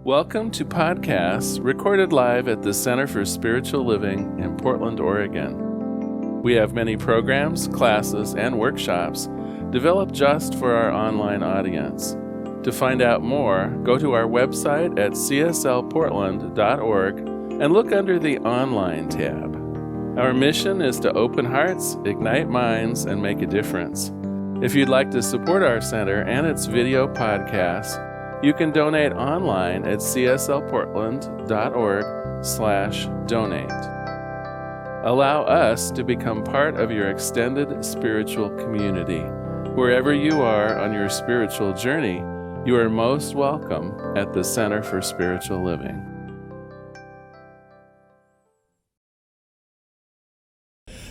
Welcome to podcasts recorded live at the Center for Spiritual Living in Portland, Oregon. We have many programs, classes, and workshops developed just for our online audience. To find out more, go to our website at cslportland.org and look under the Online tab. Our mission is to open hearts, ignite minds, and make a difference. If you'd like to support our center and its video podcasts, you can donate online at cslportland.org/donate. Allow us to become part of your extended spiritual community. Wherever you are on your spiritual journey, you are most welcome at the Center for Spiritual Living.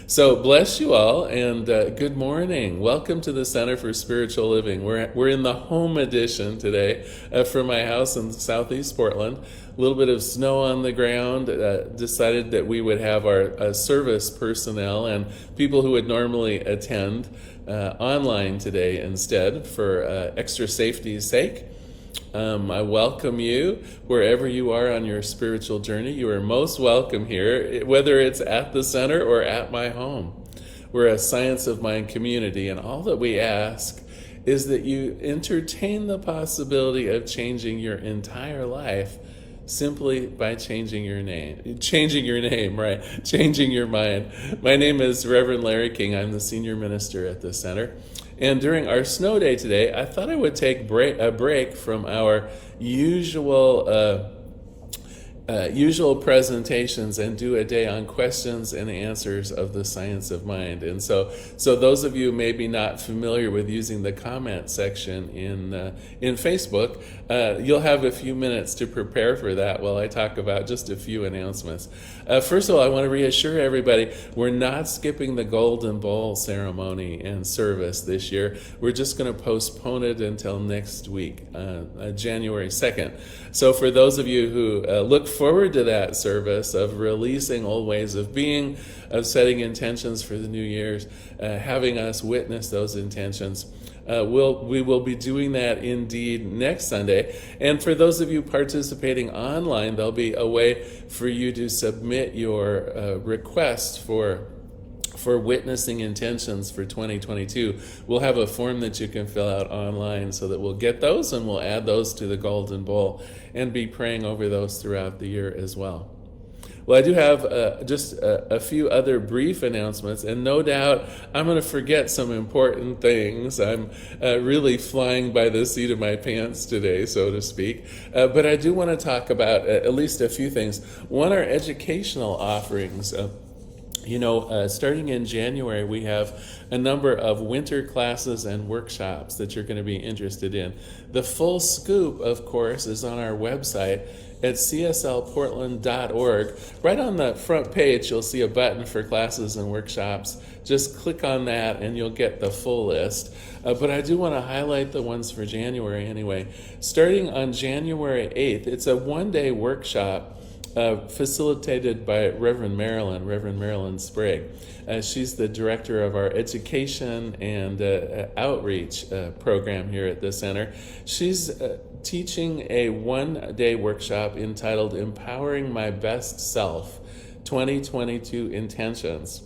So bless you all, and good morning. Welcome to the Center for Spiritual Living. We're in the home edition today from my house in southeast Portland. A little bit of snow on the ground. Decided that we would have our service personnel and people who would normally attend online today instead for extra safety's sake. I welcome you wherever you are on your spiritual journey. You are most welcome here, whether it's at the center or at my home. We're a Science of Mind community, and all that we ask is that you entertain the possibility of changing your entire life simply by changing your name. Changing your mind. My name is Reverend Larry King. I'm the senior minister at the center. And during our snow day today, I thought I would take a break from our usual presentations and do a day on questions and answers of the science of mind. And so those of you maybe not familiar with using the comment section in Facebook, you'll have a few minutes to prepare for that while I talk about just a few announcements. First of all, I want to reassure everybody, we're not skipping the Golden Bowl ceremony and service this year. We're just going to postpone it until next week, January 2nd. So for those of you who look forward to that service of releasing old ways of being, of setting intentions for the new year's, having us witness those intentions, we will be doing that indeed next Sunday. And for those of you participating online, there'll be a way for you to submit your request for witnessing intentions for 2022. We'll have a form that you can fill out online so that we'll get those and we'll add those to the Golden Bowl and be praying over those throughout the year as well. Well, I do have just a few other brief announcements, and no doubt I'm going to forget some important things. I'm really flying by the seat of my pants today, so to speak. But I do want to talk about at least a few things. One are educational offerings. Starting in January, we have a number of winter classes and workshops that you're going to be interested in. The full scoop, of course, is on our website at cslportland.org. Right on the front page, you'll see a button for classes and workshops. Just click on that and you'll get the full list. But I do want to highlight the ones for January anyway. Starting on January 8th, it's a one-day workshop facilitated by Reverend Marilyn Sprague. She's the director of our education and outreach program here at the center. She's teaching a one-day workshop entitled Empowering My Best Self, 2022 Intentions.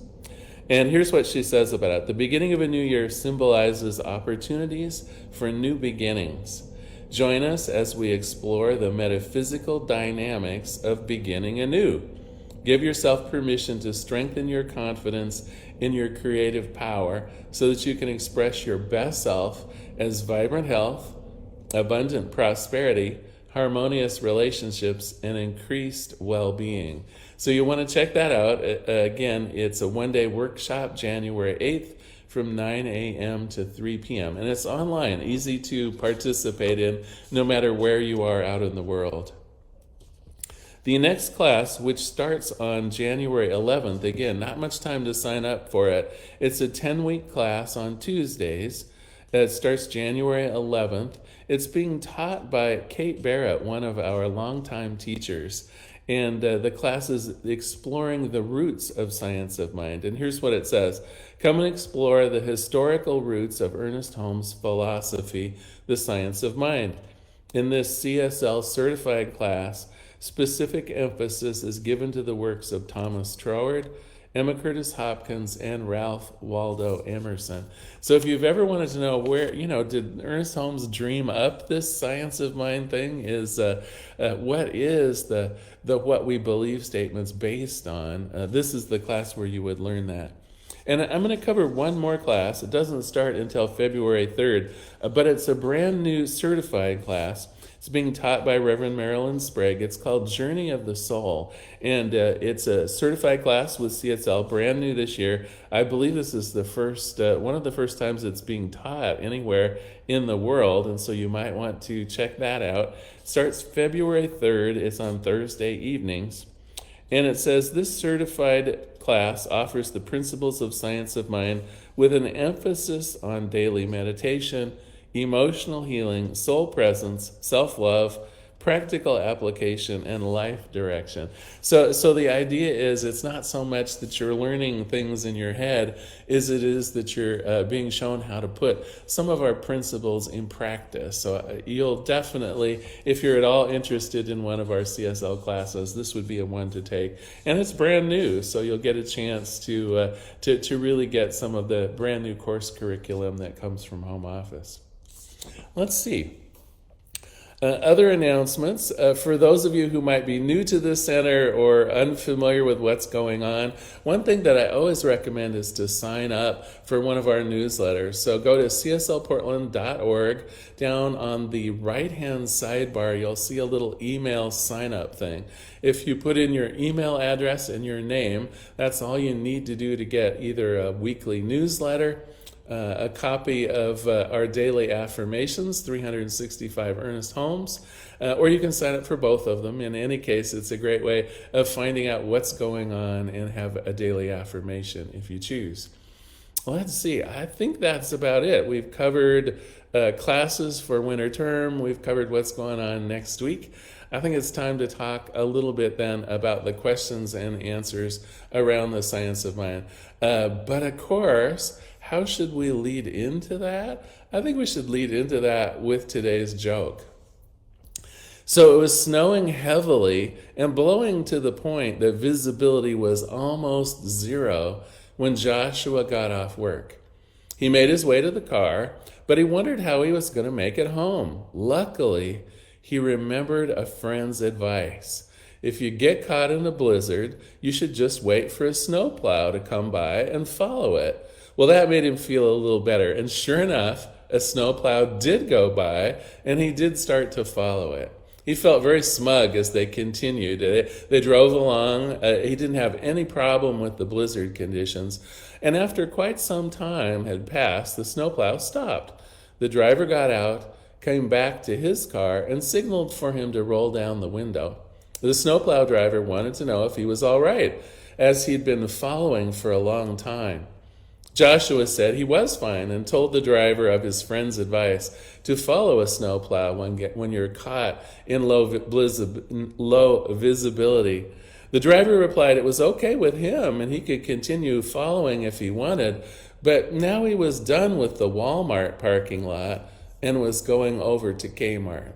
And here's what she says about it. The beginning of a new year symbolizes opportunities for new beginnings. Join us as we explore the metaphysical dynamics of beginning anew. Give yourself permission to strengthen your confidence in your creative power so that you can express your best self as vibrant health, abundant prosperity, harmonious relationships, and increased well-being. So you want to check that out. Again, it's a one-day workshop, January 8th, from 9 a.m. to 3 p.m. And it's online, easy to participate in no matter where you are out in the world. The next class, which starts on January 11th, again, not much time to sign up for it. It's a 10-week class on Tuesdays. It starts January 11th. It's being taught by Kate Barrett, one of our longtime teachers. And the class is exploring the roots of science of mind. And here's what it says. Come and explore the historical roots of Ernest Holmes' philosophy, the science of mind. In this CSL certified class, specific emphasis is given to the works of Thomas Troward, Emma Curtis Hopkins, and Ralph Waldo Emerson. So if you've ever wanted to know where, did Ernest Holmes dream up this science of mind thing, what is the what we believe statements based on, this is the class where you would learn that. And I'm going to cover one more class. It doesn't start until February 3rd, but it's a brand new certified class. It's being taught by Reverend Marilyn Sprague. It's called Journey of the Soul, and it's a certified class with CSL, brand new this year. I believe this is the first, one of the first times it's being taught anywhere in the world, and so you might want to check that out. It starts February 3rd. It's on Thursday evenings, and it says this certified class offers the principles of science of mind with an emphasis on daily meditation, emotional healing, soul presence, self-love, practical application, and life direction. So the idea is it's not so much that you're learning things in your head as it is that you're being shown how to put some of our principles in practice. So you'll definitely, if you're at all interested in one of our CSL classes, this would be a one to take. And it's brand new, so you'll get a chance to really get some of the brand new course curriculum that comes from home office. Let's see. Other announcements. For those of you who might be new to this center or unfamiliar with what's going on, one thing that I always recommend is to sign up for one of our newsletters. So go to cslportland.org. Down on the right-hand sidebar, you'll see a little email sign-up thing. If you put in your email address and your name, that's all you need to do to get either a weekly newsletter, a copy of our daily affirmations, 365 Ernest Holmes, or you can sign up for both of them. In any case, it's a great way of finding out what's going on and have a daily affirmation if you choose. Let's see, I think that's about it. We've covered classes for winter term. We've covered what's going on next week. I think it's time to talk a little bit then about the questions and answers around the science of mind. But of course, how should we lead into that? I think we should lead into that with today's joke. So it was snowing heavily and blowing to the point that visibility was almost zero when Joshua got off work. He made his way to the car, but he wondered how he was going to make it home. Luckily, he remembered a friend's advice. If you get caught in a blizzard, you should just wait for a snowplow to come by and follow it. Well, that made him feel a little better. And sure enough, a snowplow did go by, and he did start to follow it. He felt very smug as they continued. They drove along. He didn't have any problem with the blizzard conditions. And after quite some time had passed, the snowplow stopped. The driver got out, came back to his car, and signaled for him to roll down the window. The snowplow driver wanted to know if he was all right, as he'd been following for a long time. Joshua said he was fine and told the driver of his friend's advice to follow a snowplow when you're caught in low visibility. The driver replied it was okay with him and he could continue following if he wanted, but now he was done with the Walmart parking lot and was going over to Kmart.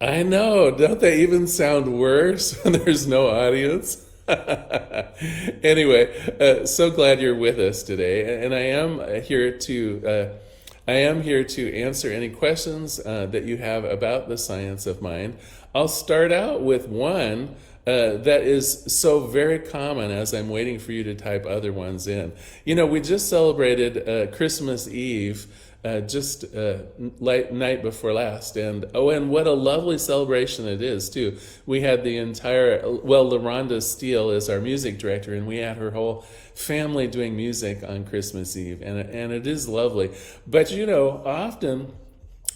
I know, don't they even sound worse when there's no audience? Anyway, so glad you're with us today, and I am here to answer any questions that you have about the science of mind. I'll start out with one that is so very common as I'm waiting for you to type other ones in. You know, we just celebrated Christmas Eve night before last, and what a lovely celebration it is too. We had the entire, LaRonda Steele is our music director, and we had her whole family doing music on Christmas Eve, and it is lovely. But you know, often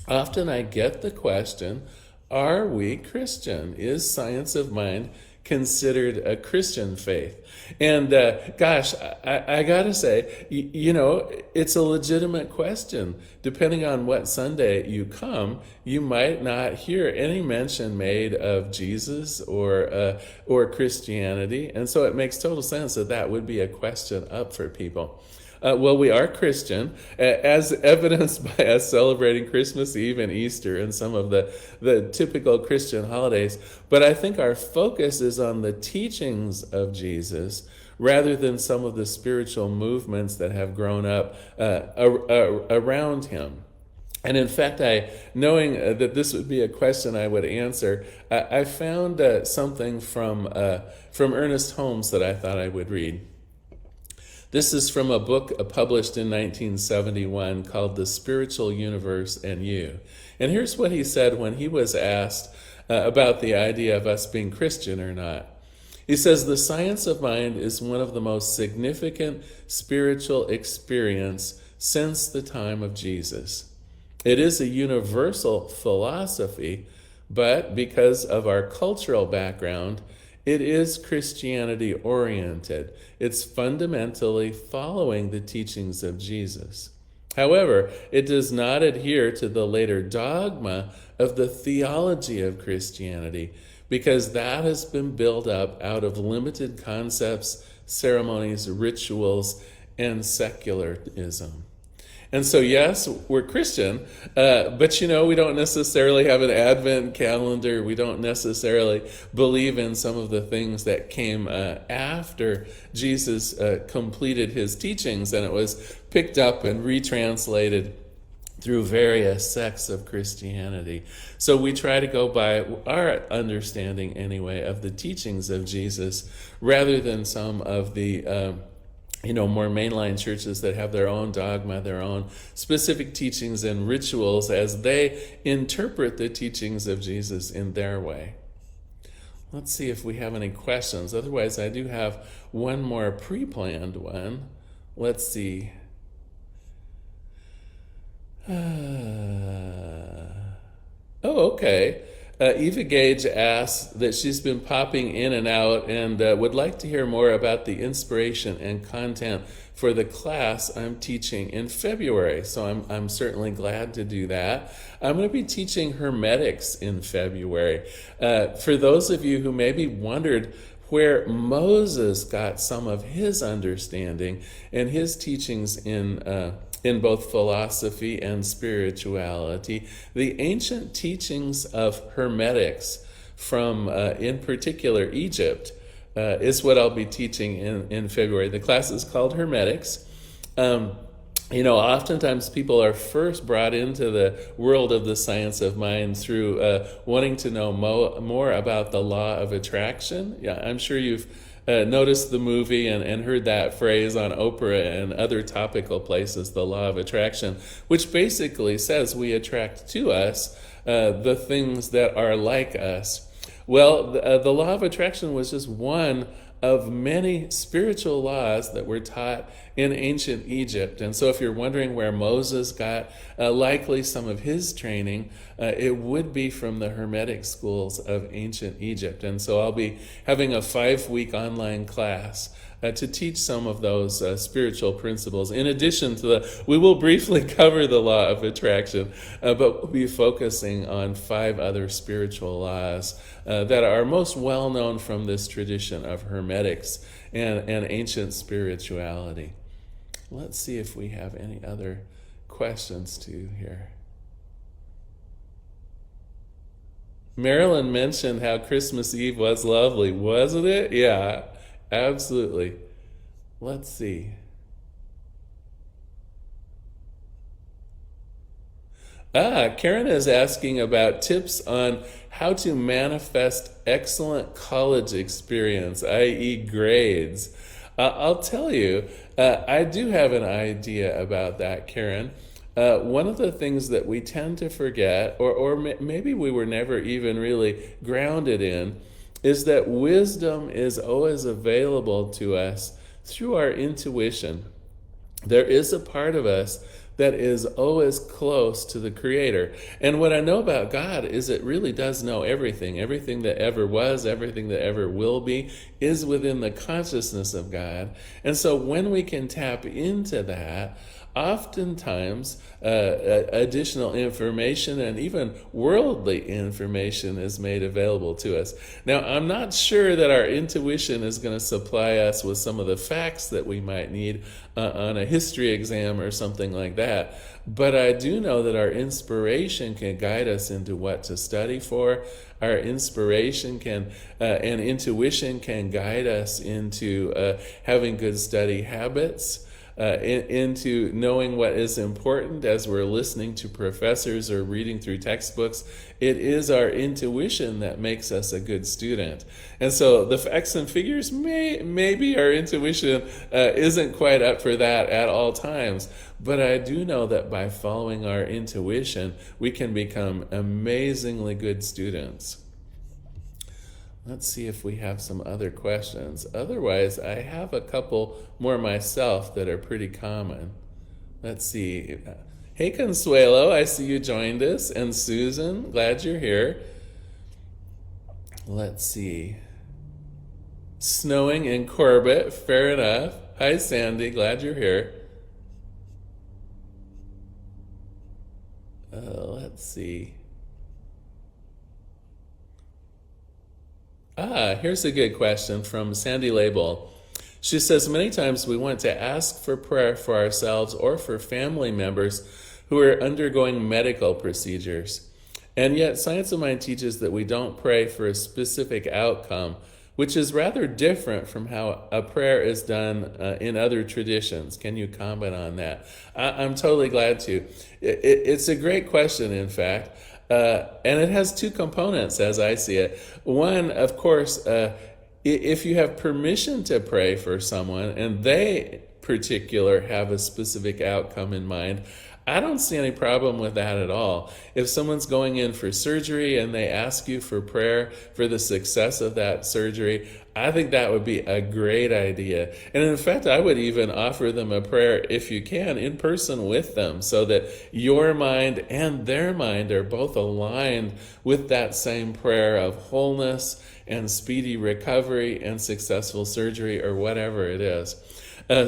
I get the question, are we Christian? Is science of mind considered a Christian faith? And gosh, I gotta say, you know, it's a legitimate question. Depending on what Sunday you come, you might not hear any mention made of Jesus or Christianity, and so it makes total sense that would be a question up for people. Well, we are Christian, as evidenced by us celebrating Christmas Eve and Easter and some of the typical Christian holidays. But I think our focus is on the teachings of Jesus rather than some of the spiritual movements that have grown up around him. And in fact, knowing that this would be a question I would answer, I found something from Ernest Holmes that I thought I would read. This is from a book published in 1971 called The Spiritual Universe and You. And here's what he said when he was asked about the idea of us being Christian or not. He says, "The science of mind is one of the most significant spiritual experience since the time of Jesus. It is a universal philosophy, but because of our cultural background, it is Christianity oriented. It's fundamentally following the teachings of Jesus. However, it does not adhere to the later dogma of the theology of Christianity, because that has been built up out of limited concepts, ceremonies, rituals, and secularism." And so, yes, we're Christian, but we don't necessarily have an Advent calendar. We don't necessarily believe in some of the things that came after Jesus completed his teachings, and it was picked up and retranslated through various sects of Christianity. So we try to go by our understanding, anyway, of the teachings of Jesus rather than some of the more mainline churches that have their own dogma, their own specific teachings and rituals as they interpret the teachings of Jesus in their way. Let's see if we have any questions. Otherwise, I do have one more pre-planned one. Let's see. Okay. Eva Gage asks that she's been popping in and out and would like to hear more about the inspiration and content for the class I'm teaching in February. So I'm certainly glad to do that. I'm going to be teaching hermetics in February. For those of you who maybe wondered where Moses got some of his understanding and his teachings in both philosophy and spirituality, the ancient teachings of hermetics from, in particular, Egypt, is what I'll be teaching in February. The class is called Hermetics. Oftentimes people are first brought into the world of the science of mind through wanting to know more about the law of attraction. Yeah, I'm sure you've noticed the movie and heard that phrase on Oprah and other topical places, the law of attraction, which basically says we attract to us the things that are like us. Well, the law of attraction was just one of many spiritual laws that were taught in ancient Egypt. And so if you're wondering where Moses got likely some of his training, it would be from the Hermetic schools of ancient Egypt. And so I'll be having a 5-week online class to teach some of those spiritual principles. In addition to we will briefly cover the law of attraction, but we'll be focusing on 5 other spiritual laws that are most well known from this tradition of Hermetics and ancient spirituality. Let's see if we have any other questions too here. Marilyn mentioned how Christmas Eve was lovely, wasn't it? Yeah, absolutely. Let's see. Karen is asking about tips on how to manifest excellent college experience, i.e. grades. I'll tell you, I do have an idea about that, Karen. One of the things that we tend to forget, or maybe we were never even really grounded in, is that wisdom is always available to us through our intuition. There is a part of us that is always close to the Creator. And what I know about God is it really does know everything. Everything that ever was, everything that ever will be, is within the consciousness of God. And so when we can tap into that, oftentimes additional information and even worldly information is made available to us. Now, I'm not sure that our intuition is going to supply us with some of the facts that we might need on a history exam or something like that, but I do know that our inspiration can guide us into what to study for. Our inspiration can and intuition can guide us into having good study habits, into knowing what is important as we're listening to professors or reading through textbooks. It is our intuition that makes us a good student. And so the facts and figures, maybe our intuition isn't quite up for that at all times. But I do know that by following our intuition, we can become amazingly good students. Let's see if we have some other questions. Otherwise, I have a couple more myself that are pretty common. Let's see. Hey, Consuelo, I see you joined us. And Susan, glad you're here. Let's see. Snowing in Corbett, fair enough. Hi, Sandy, glad you're here. Let's see. Here's a good question from Sandy Label. She says, many times we want to ask for prayer for ourselves or for family members who are undergoing medical procedures. And yet Science of Mind teaches that we don't pray for a specific outcome, which is rather different from how a prayer is done in other traditions. Can you comment on that? I'm totally glad to. It's a great question, in fact. And it has two components as I see it. One, of course, if you have permission to pray for someone and they particular have a specific outcome in mind, I don't see any problem with that at all. If someone's going in for surgery and they ask you for prayer for the success of that surgery, I think that would be a great idea. And in fact, I would even offer them a prayer, if you can, in person with them, so that your mind and their mind are both aligned with that same prayer of wholeness and speedy recovery and successful surgery or whatever it is.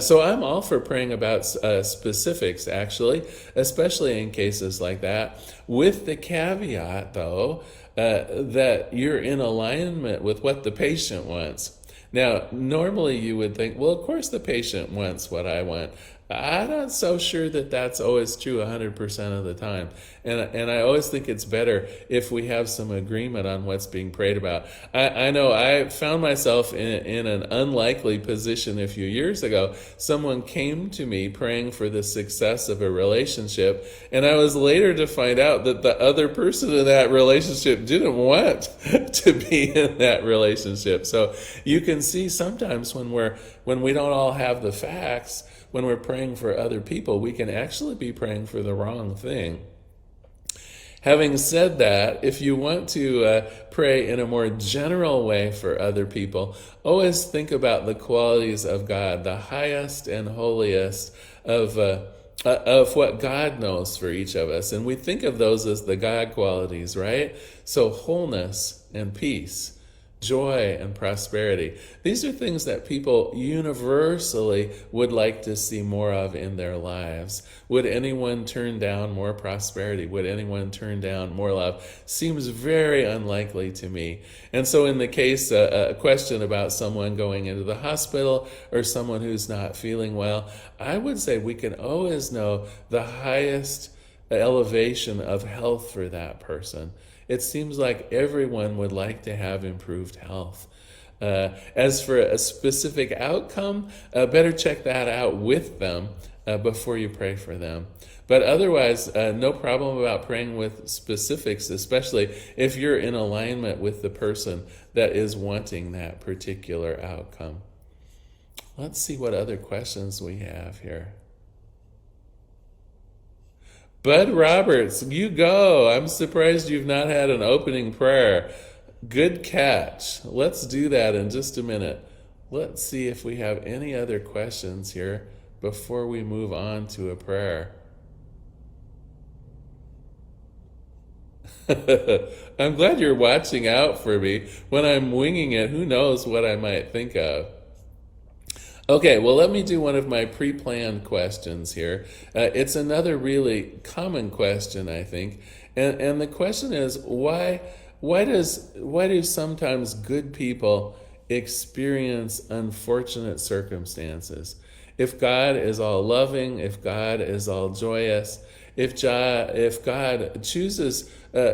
So I'm all for praying about specifics, actually, especially in cases like that, with the caveat, though, that you're in alignment with what the patient wants. Now, normally you would think, well, of course the patient wants what I want. I'm not so sure that that's always true 100% of the time. And I always think it's better if we have some agreement on what's being prayed about. I know I found myself in an unlikely position a few years ago. Someone came to me praying for the success of a relationship, and I was later to find out that the other person in that relationship didn't want to be in that relationship. So you can see sometimes when we don't all have the facts, when we're praying for other people, we can actually be praying for the wrong thing. Having said that, if you want to pray in a more general way for other people, always think about the qualities of God, the highest and holiest of what God knows for each of us. And we think of those as the God qualities, right? So wholeness and peace, joy and prosperity. These are things that people universally would like to see more of in their lives. Would anyone turn down more prosperity? Would anyone turn down more love? Seems very unlikely to me. And so in the case, a question about someone going into the hospital or someone who's not feeling well, I would say we can always know the highest elevation of health for that person. It seems like everyone would like to have improved health. As for a specific outcome, better check that out with them before you pray for them. But otherwise, no problem about praying with specifics, especially if you're in alignment with the person that is wanting that particular outcome. Let's see what other questions we have here. Bud Roberts, you go. I'm surprised you've not had an opening prayer. Good catch. Let's do that in just a minute. Let's see if we have any other questions here before we move on to a prayer. I'm glad you're watching out for me. When I'm winging it, who knows what I might think of. Okay, well, let me do one of my pre-planned questions here. It's another really common question, I think, and the question is why do sometimes good people experience unfortunate circumstances? If God is all loving, if God is all joyous, if God chooses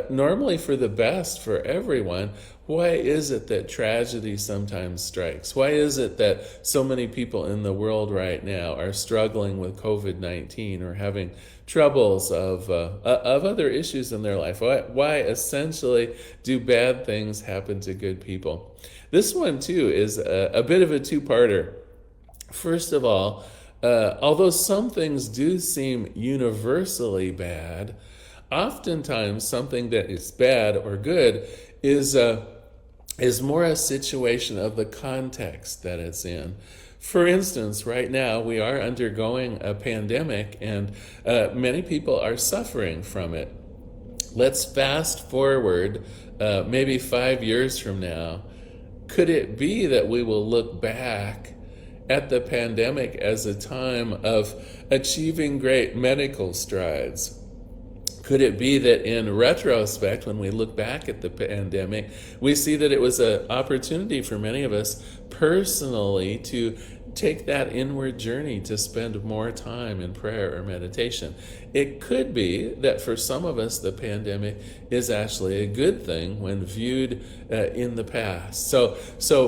normally for the best for everyone, why is it that tragedy sometimes strikes? Why is it that so many people in the world right now are struggling with COVID-19 or having troubles of other issues in their life? Why essentially do bad things happen to good people? This one, too, is a bit of a two-parter. First of all, although some things do seem universally bad, oftentimes something that is bad or good is more a situation of the context that it's in. For instance, right now we are undergoing a pandemic, and many people are suffering from it. Let's fast forward maybe 5 years from now. Could it be that we will look back at the pandemic as a time of achieving great medical strides? Could it be that in retrospect, when we look back at the pandemic, we see that it was an opportunity for many of us personally to take that inward journey to spend more time in prayer or meditation? It could be that for some of us, the pandemic is actually a good thing when viewed in the past. So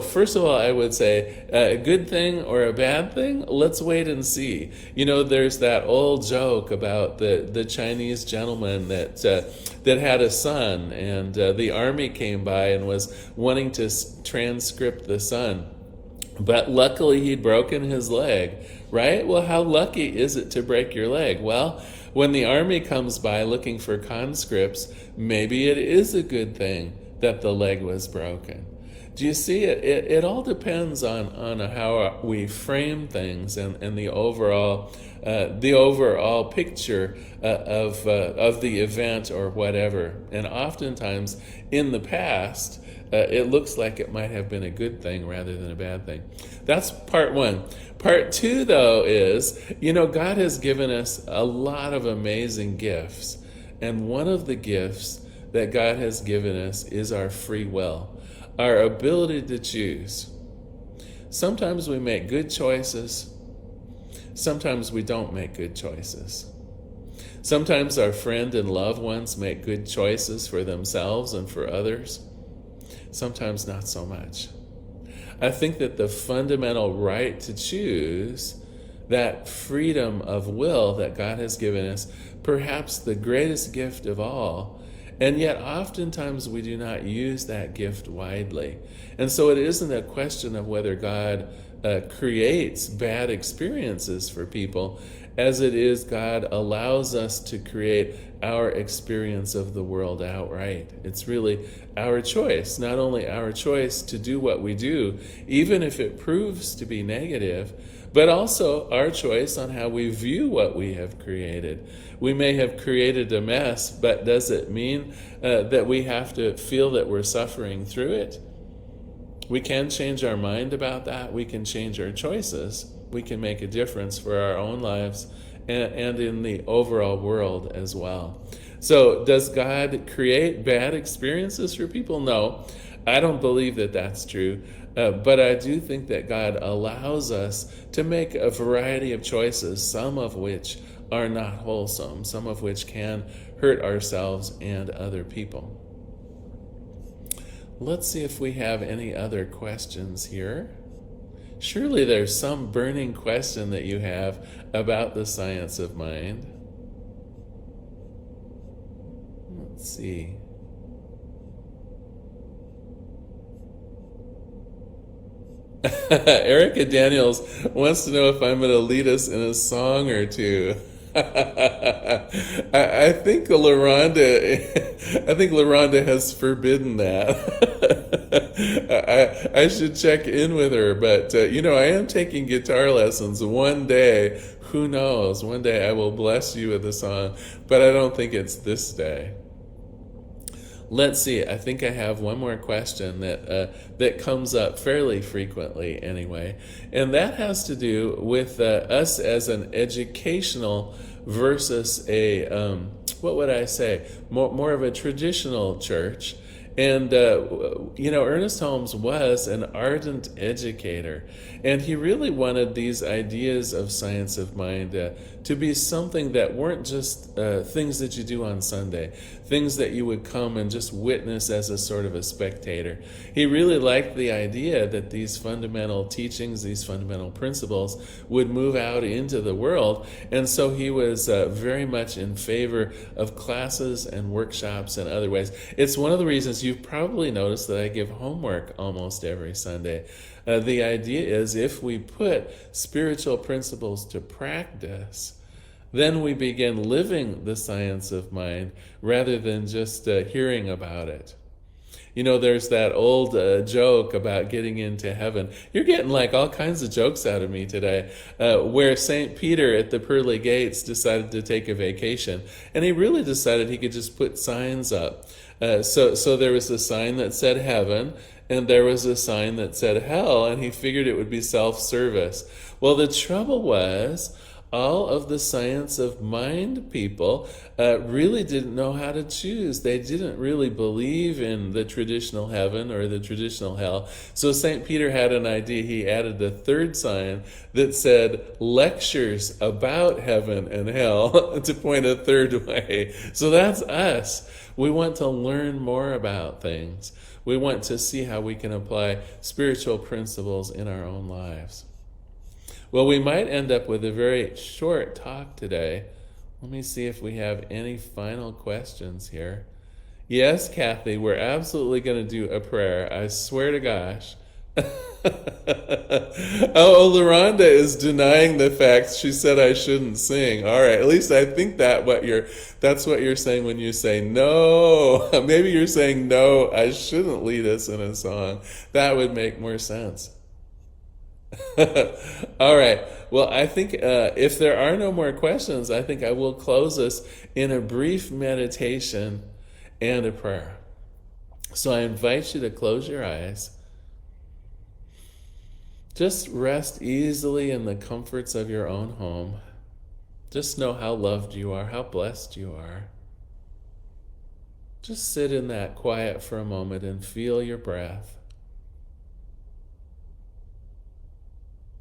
first of all, I would say a good thing or a bad thing, let's wait and see. You know, there's that old joke about the Chinese gentleman that had a son, and the army came by and was wanting to transcript the son. But luckily he'd broken his leg, right? Well, how lucky is it to break your leg? Well, when the army comes by looking for conscripts, maybe it is a good thing that the leg was broken. Do you see it? It all depends on how we frame things and the overall picture of the event or whatever. And oftentimes in the past, it looks like it might have been a good thing rather than a bad thing. That's part one. Part two, though, is, God has given us a lot of amazing gifts. And one of the gifts that God has given us is our free will, our ability to choose. Sometimes we make good choices. Sometimes we don't make good choices. Sometimes our friend and loved ones make good choices for themselves and for others. Sometimes not so much. I think that the fundamental right to choose, that freedom of will that God has given us, perhaps the greatest gift of all, and yet oftentimes we do not use that gift widely. And so it isn't a question of whether God creates bad experiences for people, as it is God allows us to create our experience of the world outright. It's really our choice, not only our choice to do what we do, even if it proves to be negative, but also our choice on how we view what we have created. We may have created a mess, but does it mean that we have to feel that we're suffering through it? We can change our mind about that. We can change our choices. We can make a difference for our own lives and in the overall world as well. So does God create bad experiences for people? No, I don't believe that that's true. But I do think that God allows us to make a variety of choices, some of which are not wholesome, some of which can hurt ourselves and other people. Let's see if we have any other questions here. Surely there's some burning question that you have about the science of mind. Let's see. Erica Daniels wants to know if I'm going to lead us in a song or two. I think LaRonda has forbidden that. I should check in with her, but I am taking guitar lessons. One day, who knows? One day I will bless you with a song, but I don't think it's this day. let's see. I think I have one more question that comes up fairly frequently, anyway, and that has to do with us as an educational versus a what would I say? More of a traditional church. And, Ernest Holmes was an ardent educator, and he really wanted these ideas of science of mind to be something that weren't just things that you do on Sunday, things that you would come and just witness as a sort of a spectator. He really liked the idea that these fundamental teachings, these fundamental principles would move out into the world, and so he was very much in favor of classes and workshops and other ways. It's one of the reasons you've probably noticed that I give homework almost every Sunday. The idea is if we put spiritual principles to practice, then we begin living the science of mind rather than just hearing about it. There's that old joke about getting into heaven. You're getting like all kinds of jokes out of me today, where St. Peter at the pearly gates decided to take a vacation, and he really decided he could just put signs up. So there was a sign that said heaven, and there was a sign that said hell, and he figured it would be self-service. Well, the trouble was, all of the science of mind people really didn't know how to choose. They didn't really believe in the traditional heaven or the traditional hell. So St. Peter had an idea. He added a third sign that said lectures about heaven and hell to point a third way. So that's us. We want to learn more about things. We want to see how we can apply spiritual principles in our own lives. Well, we might end up with a very short talk today. Let me see if we have any final questions here. Yes, Kathy, we're absolutely going to do a prayer. I swear to gosh. Oh, LaRonda is denying the fact she said I shouldn't sing. All right, at least I think that's what you're saying when you say no. Maybe you're saying no, I shouldn't lead us in a song. That would make more sense. All right. Well, I think if there are no more questions, I think I will close us in a brief meditation and a prayer. So I invite you to close your eyes. Just rest easily in the comforts of your own home. Just know how loved you are, how blessed you are. Just sit in that quiet for a moment and feel your breath.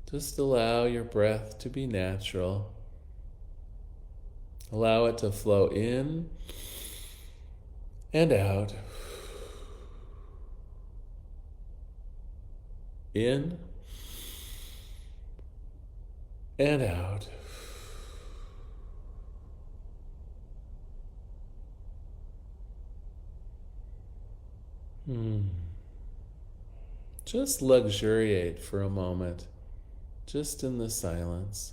Just allow your breath to be natural. Allow it to flow in and out. In and out. Just luxuriate for a moment. Just in the silence.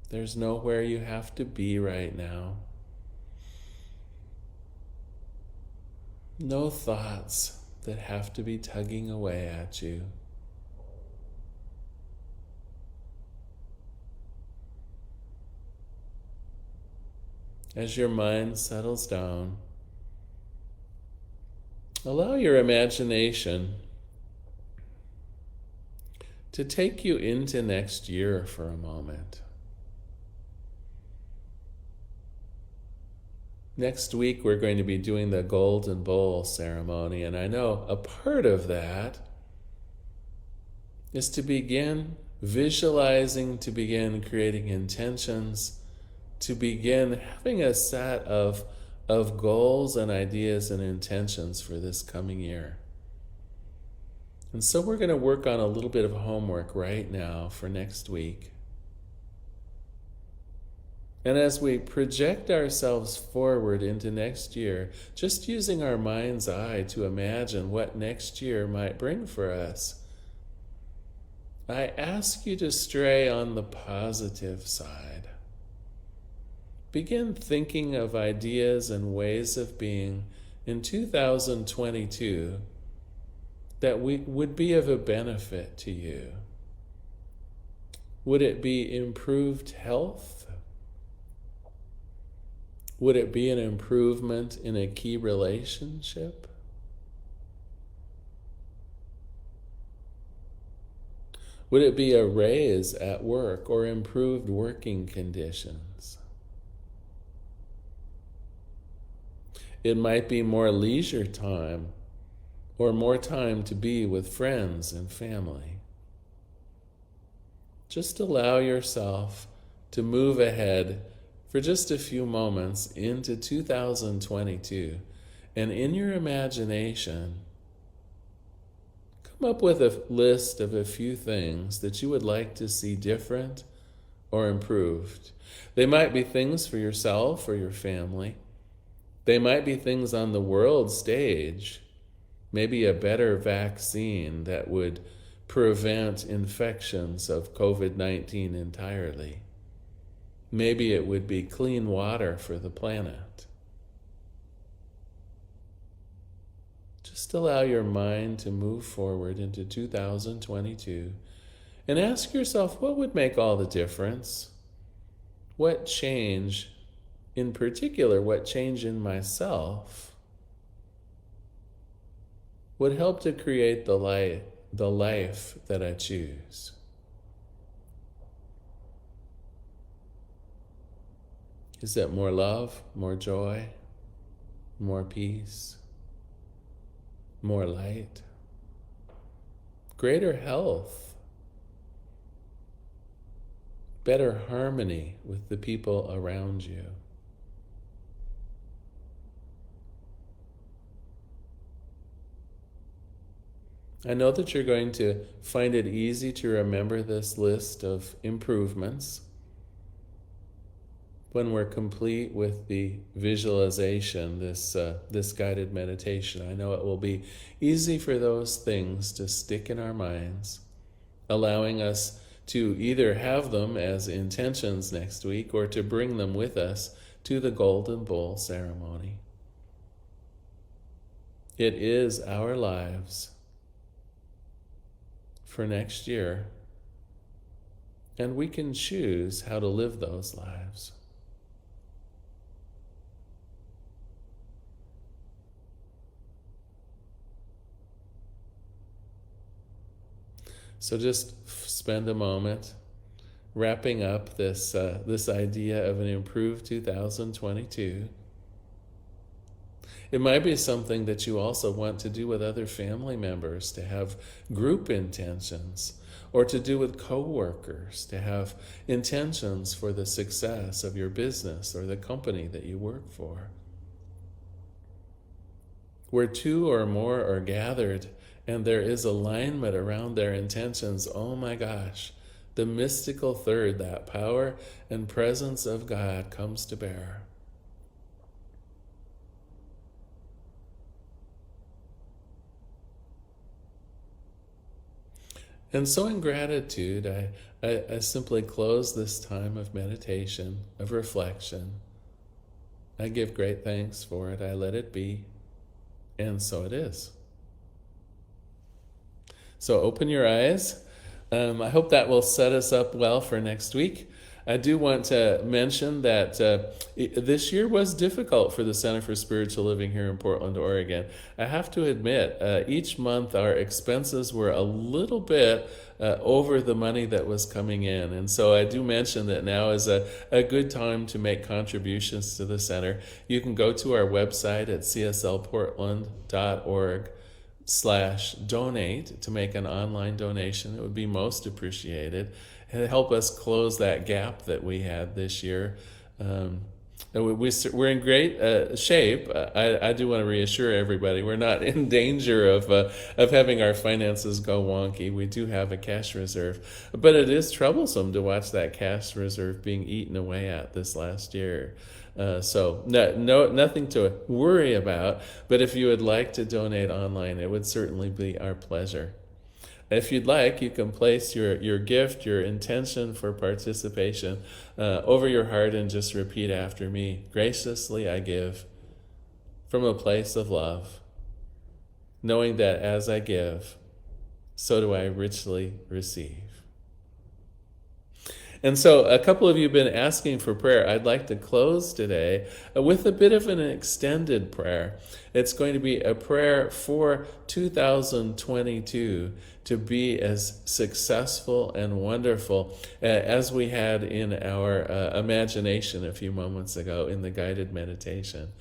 There's nowhere you have to be right now. No thoughts that have to be tugging away at you. As your mind settles down, allow your imagination to take you into next year for a moment. Next week, we're going to be doing the Golden Bowl ceremony, and I know a part of that is to begin visualizing, to begin creating intentions, to begin having a set of goals and ideas and intentions for this coming year. And so we're going to work on a little bit of homework right now for next week. And as we project ourselves forward into next year, just using our mind's eye to imagine what next year might bring for us, I ask you to stray on the positive side. Begin thinking of ideas and ways of being in 2022 that would be of a benefit to you. Would it be improved health? Would it be an improvement in a key relationship? Would it be a raise at work or improved working conditions? It might be more leisure time or more time to be with friends and family. Just allow yourself to move ahead for just a few moments into 2022, and in your imagination, come up with a list of a few things that you would like to see different or improved. They might be things for yourself or your family. They might be things on the world stage. Maybe a better vaccine that would prevent infections of COVID-19 entirely. Maybe it would be clean water for the planet. Just allow your mind to move forward into 2022 and ask yourself, what would make all the difference? What change, in particular, what change in myself would help to create the life that I choose? Is it more love, more joy, more peace, more light, greater health, better harmony with the people around you? I know that you're going to find it easy to remember this list of improvements when we're complete with the visualization, this guided meditation. I know it will be easy for those things to stick in our minds, allowing us to either have them as intentions next week or to bring them with us to the Golden Bowl ceremony. It is our lives for next year, and we can choose how to live those lives. So just spend a moment wrapping up this idea of an improved 2022. It might be something that you also want to do with other family members, to have group intentions, or to do with coworkers, to have intentions for the success of your business or the company that you work for. Where two or more are gathered and there is alignment around their intentions, oh my gosh, the mystical third, that power and presence of God comes to bear. And so in gratitude, I simply close this time of meditation, of reflection. I give great thanks for it. I let it be. And so it is. So open your eyes. I hope that will set us up well for next week. I do want to mention that this year was difficult for the Center for Spiritual Living here in Portland, Oregon. I have to admit, each month our expenses were a little bit over the money that was coming in. And so I do mention that now is a good time to make contributions to the center. You can go to our website at cslportland.org/donate to make an online donation. It would be most appreciated and help us close that gap that we had this year. We're in great shape. I do want to reassure everybody we're not in danger of having our finances go wonky. We do have a cash reserve, but it is troublesome to watch that cash reserve being eaten away at this last year. So nothing to worry about, but if you would like to donate online, it would certainly be our pleasure. If you'd like, you can place your gift, your intention for participation over your heart and just repeat after me. Graciously I give from a place of love, knowing that as I give, so do I richly receive. And so a couple of you have been asking for prayer. I'd like to close today with a bit of an extended prayer. It's going to be a prayer for 2022 to be as successful and wonderful as we had in our imagination a few moments ago in the guided meditation.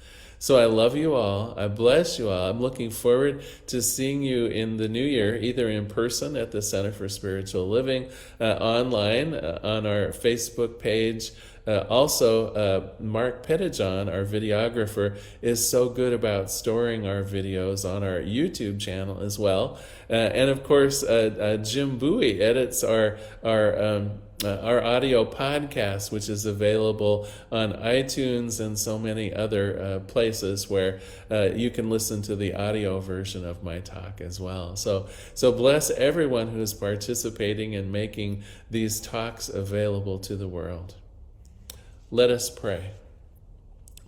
So I love you all. I bless you all. I'm looking forward to seeing you in the new year, either in person at the Center for Spiritual Living, online on our Facebook page. Also, Mark Pettijohn, our videographer, is so good about storing our videos on our YouTube channel as well. And of course, Jim Bowie edits our audio podcast, which is available on iTunes and so many other places where you can listen to the audio version of my talk as well. So bless everyone who is participating in making these talks available to the world. Let us pray.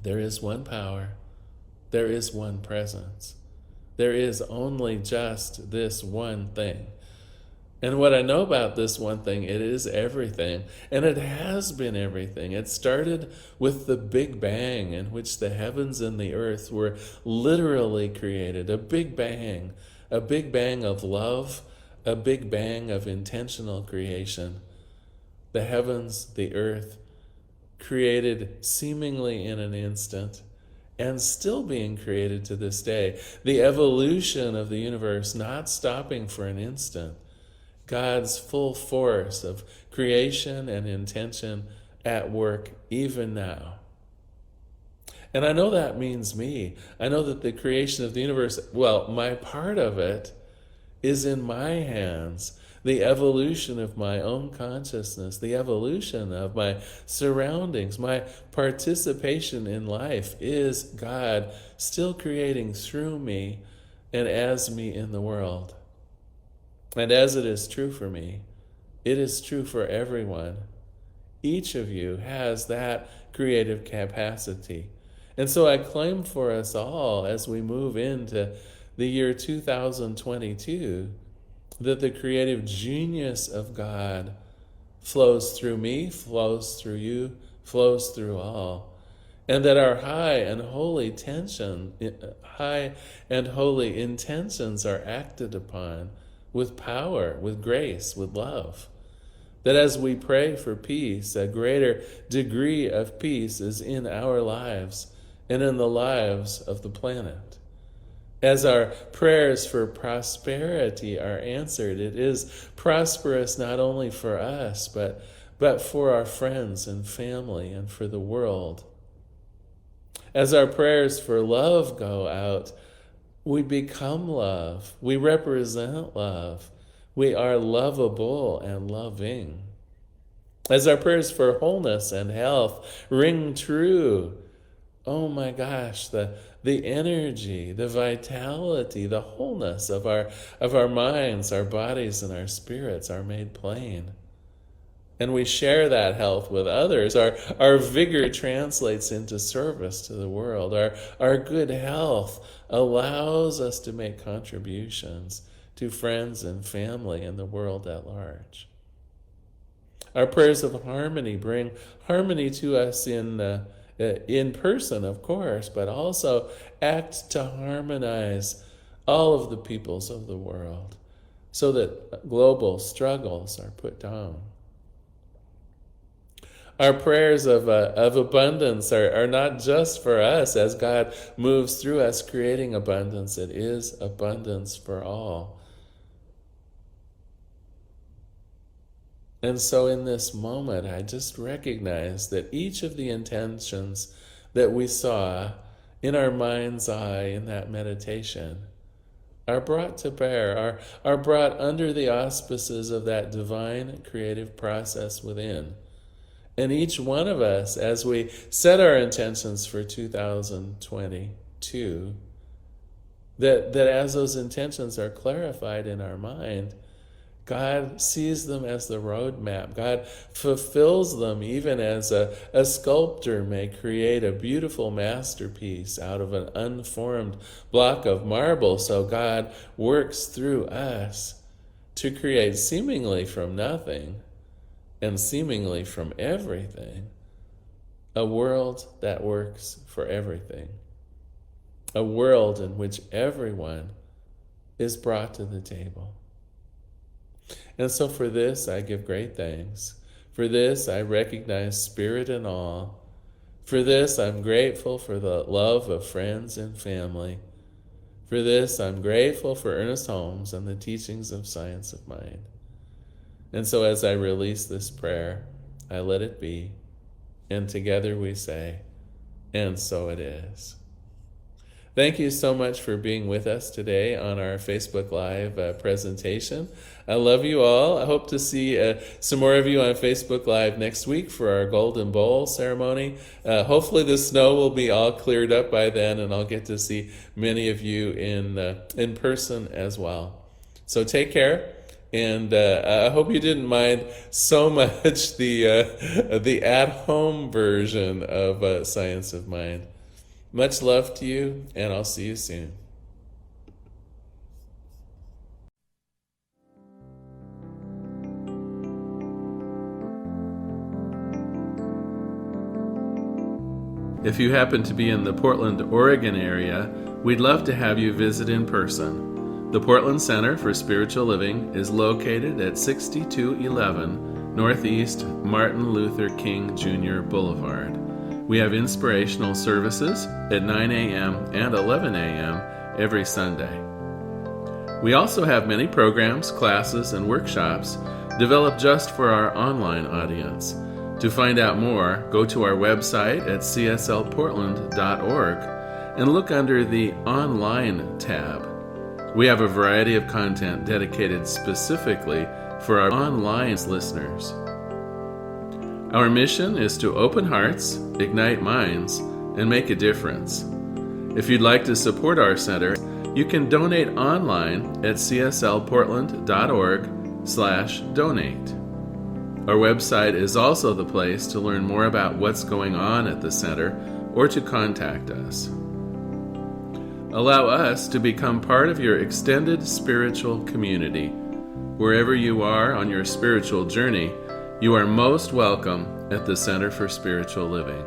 There is one power. There is one presence. There is only just this one thing. And what I know about this one thing, it is everything. And it has been everything. It started with the Big Bang, in which the heavens and the earth were literally created. A Big Bang of love, a Big Bang of intentional creation. The heavens, the earth, created seemingly in an instant, and still being created to this day. The evolution of the universe not stopping for an instant. God's full force of creation and intention at work even now. And I know that means me. I know that the creation of the universe, well, my part of it is in my hands. The evolution of my own consciousness, the evolution of my surroundings, my participation in life is God still creating through me and as me in the world. And as it is true for me, it is true for everyone. Each of you has that creative capacity. And so I claim for us all as we move into the year 2022 that the creative genius of God flows through me, flows through you, flows through all. And that our high and holy intentions are acted upon with power, with grace, with love. That as we pray for peace, a greater degree of peace is in our lives and in the lives of the planet. As our prayers for prosperity are answered, it is prosperous not only for us, but for our friends and family and for the world. As our prayers for love go out, we become love. We represent love. We are lovable and loving. As our prayers for wholeness and health ring true, oh my gosh, the energy, the vitality, the wholeness of our minds, our bodies, and our spirits are made plain. And we share that health with others. Our vigor translates into service to the world. Our good health allows us to make contributions to friends and family and the world at large. Our prayers of harmony bring harmony to us in person, of course, but also act to harmonize all of the peoples of the world so that global struggles are put down. Our prayers of abundance are not just for us as God moves through us creating abundance. It is abundance for all. And so in this moment, I just recognize that each of the intentions that we saw in our mind's eye in that meditation are brought to bear, are brought under the auspices of that divine creative process within. And each one of us, as we set our intentions for 2022, that as those intentions are clarified in our mind, God sees them as the roadmap. God fulfills them even as a sculptor may create a beautiful masterpiece out of an unformed block of marble. So God works through us to create seemingly from nothing and seemingly from everything, a world that works for everything, a world in which everyone is brought to the table. And so for this, I give great thanks. For this, I recognize spirit in all. For this, I'm grateful for the love of friends and family. For this, I'm grateful for Ernest Holmes and the teachings of Science of Mind. And so as I release this prayer, I let it be. And together we say, and so it is. Thank you so much for being with us today on our Facebook Live presentation. I love you all. I hope to see some more of you on Facebook Live next week for our Golden Bowl ceremony. Hopefully the snow will be all cleared up by then, and I'll get to see many of you in person as well. So take care. And I hope you didn't mind so much the at-home version of Science of Mind. Much love to you, and I'll see you soon. If you happen to be in the Portland, Oregon area, we'd love to have you visit in person. The Portland Center for Spiritual Living is located at 6211 Northeast Martin Luther King Jr. Boulevard. We have inspirational services at 9 a.m. and 11 a.m. every Sunday. We also have many programs, classes, and workshops developed just for our online audience. To find out more, go to our website at cslportland.org and look under the Online tab. We have a variety of content dedicated specifically for our online listeners. Our mission is to open hearts, ignite minds, and make a difference. If you'd like to support our center, you can donate online at cslportland.org/donate. Our website is also the place to learn more about what's going on at the center or to contact us. Allow us to become part of your extended spiritual community. Wherever you are on your spiritual journey, you are most welcome at the Center for Spiritual Living.